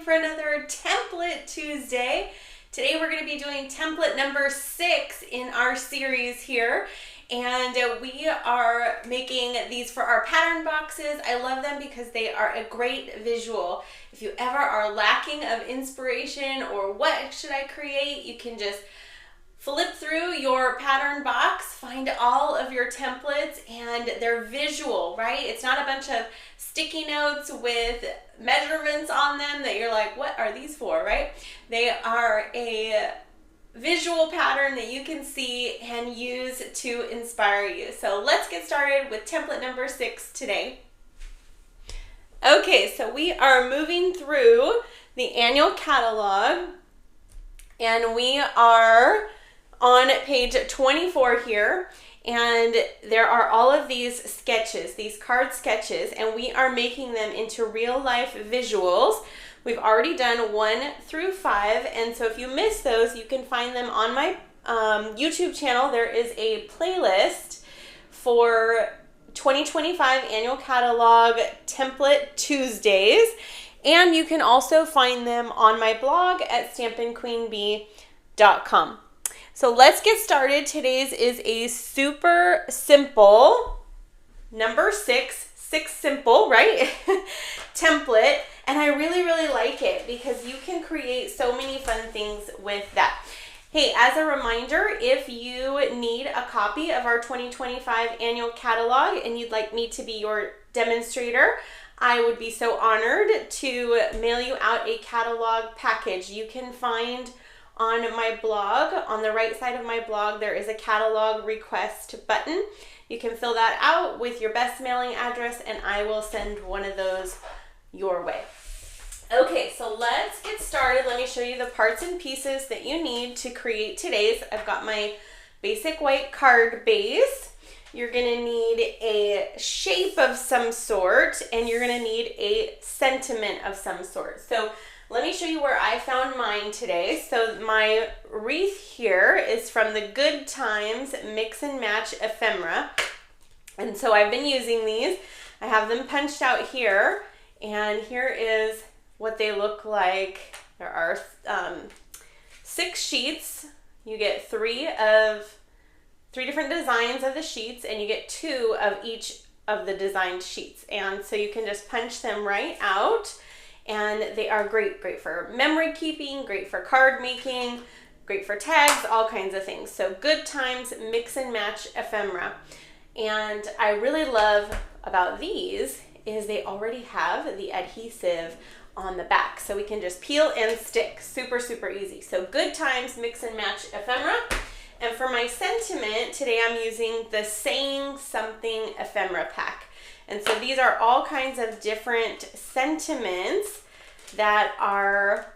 for another Template Tuesday. Today we're going to be doing template number 6 in our series here. And we are making these for our pattern boxes. I love them because they are a great visual. If you ever are lacking of inspiration or what should I create, you can just flip through your pattern box, find all of your templates, and they're visual, right? It's not a bunch of sticky notes with measurements on them that you're like, what are these for, right? They are a visual pattern that you can see and use to inspire you. So let's get started with template number 6 today. Okay, so we are moving through the annual catalog, and we are on page 24 here, and there are all of these sketches, these card sketches, and we are making them into real life visuals. We've already done 1 through 5, and so if you miss those, you can find them on my YouTube channel. There is a playlist for 2025 Annual Catalog Template Tuesdays, and you can also find them on my blog at stampinqueenbee.com. So let's get started. Today's is a super simple, number 6 simple, right? template. And I really, really like it because you can create so many fun things with that. Hey, as a reminder, if you need a copy of our 2025 annual catalog and you'd like me to be your demonstrator, I would be so honored to mail you out a catalog package. You can find on my blog, on the right side of my blog, there is a catalog request button. You can fill that out with your best mailing address and I will send one of those your way. Okay, so let's get started. Let me show you the parts and pieces that you need to create today's. I've got my basic white card base. You're gonna need a shape of some sort, and you're gonna need a sentiment of some sort. So let me show you where I found mine today. So my wreath here is from the Good Times Mix and Match Ephemera. And so I've been using these. I have them punched out here, and here is what they look like. There are 6 sheets. You get 3 different designs of the sheets, and you get 2 of each of the designed sheets. And so you can just punch them right out, and they are great for memory keeping, great for card making, great for tags, all kinds of things. So Good Times Mix and Match Ephemera. And I really love about these is they already have the adhesive on the back, so we can just peel and stick. Super easy. So Good Times Mix and Match Ephemera. And for my sentiment today, I'm using the Saying Something Ephemera pack. And so these are all kinds of different sentiments that are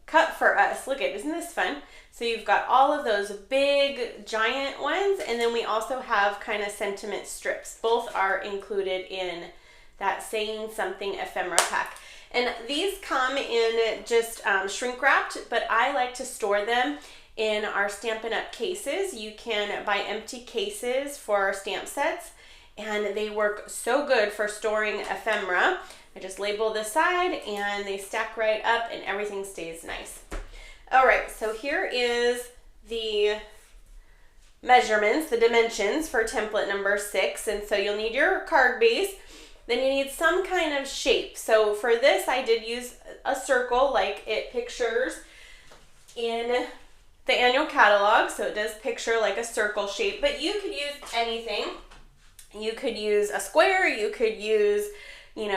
cut for us. Look at, isn't this fun? So you've got all of those big giant ones, and then we also have kind of sentiment strips. Both are included in that Saying Something Ephemera pack. And these come in just shrink wrapped, but I like to store them in our Stampin' Up! Cases. You can buy empty cases for our stamp sets, and they work so good for storing ephemera. I just label this side and they stack right up and everything stays nice. All right, so here is the measurements, the dimensions for template number 6. And so you'll need your card base. Then you need some kind of shape. So for this, I did use a circle like it pictures in the annual catalog. So it does picture like a circle shape, but you could use anything. You could use a square, you could use,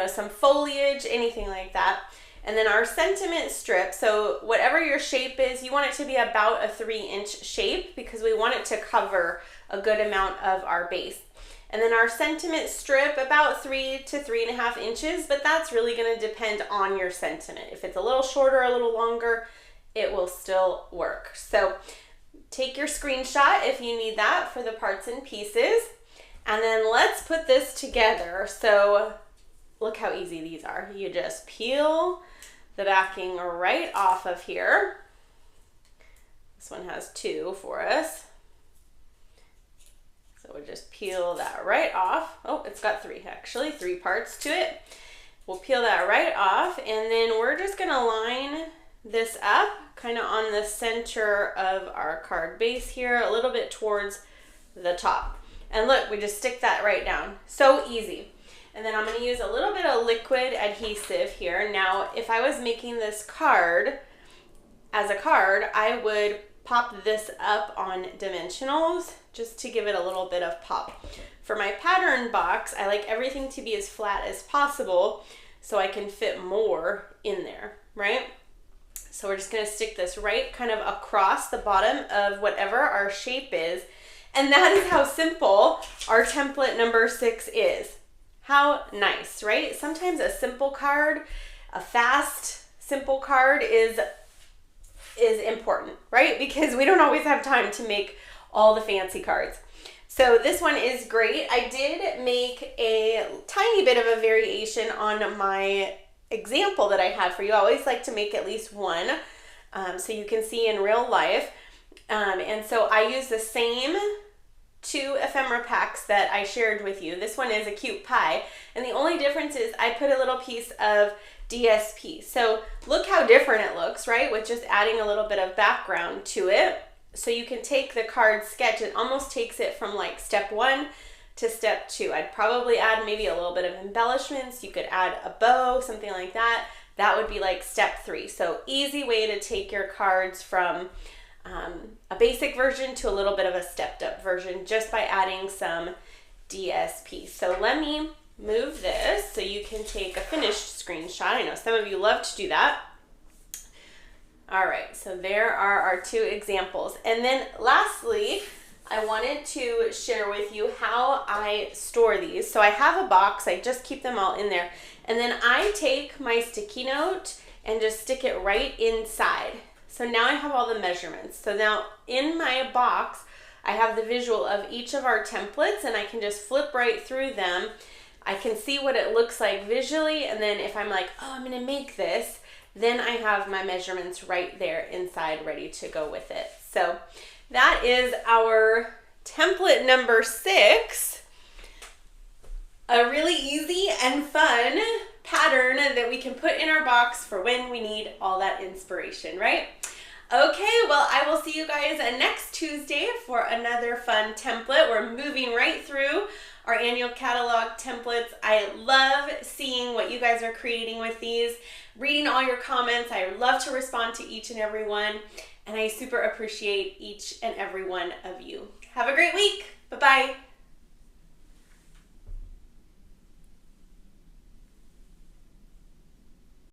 some foliage, anything like that. And then our sentiment strip, so whatever your shape is, you want it to be about a 3-inch shape because we want it to cover a good amount of our base. And then our sentiment strip, about 3 to 3.5 inches, but that's really going to depend on your sentiment. If it's a little shorter, a little longer, it will still work. So take your screenshot if you need that for the parts and pieces. And then let's put this together. So look how easy these are. You just peel the backing right off of here. This one has 2 for us. So we'll just peel that right off. Oh, it's got 3 actually, 3 parts to it. We'll peel that right off, and then we're just gonna line this up kind of on the center of our card base here, a little bit towards the top. And look, we just stick that right down. So easy. And then I'm gonna use a little bit of liquid adhesive here. Now, if I was making this card as a card, I would pop this up on dimensionals just to give it a little bit of pop. For my pattern box, I like everything to be as flat as possible so I can fit more in there, right? So we're just gonna stick this right kind of across the bottom of whatever our shape is. And that is how simple our template number 6 is. How nice, right? Sometimes a simple card, a fast, simple card is important, right? Because we don't always have time to make all the fancy cards. So this one is great. I did make a tiny bit of a variation on my example that I had for you. I always like to make at least one so you can see in real life. And so I use the same 2 ephemera packs that I shared with you. This one is a cute pie, and the only difference is I put a little piece of DSP. So look how different it looks, right? With just adding a little bit of background to it. So you can take the card sketch, it almost takes it from like step 1 to step 2. I'd probably add maybe a little bit of embellishments. You could add a bow, something like that. That would be like step 3. So easy way to take your cards from a basic version to a little bit of a stepped up version just by adding some DSP. So let me move this so you can take a finished screenshot. I know some of you love to do that. All right, so there are our 2 examples. And then lastly, I wanted to share with you how I store these. So I have a box, I just keep them all in there. And then I take my sticky note and just stick it right inside. So now I have all the measurements. So now in my box, I have the visual of each of our templates, and I can just flip right through them. I can see what it looks like visually, and then if I'm like, oh, I'm gonna make this, then I have my measurements right there inside ready to go with it. So that is our template number 6. A really easy and fun pattern that we can put in our box for when we need all that inspiration, right? Okay, well, I will see you guys next Tuesday for another fun template. We're moving right through our annual catalog templates. I love seeing what you guys are creating with these, reading all your comments. I love to respond to each and every one, and I super appreciate each and every one of you. Have a great week. Bye-bye.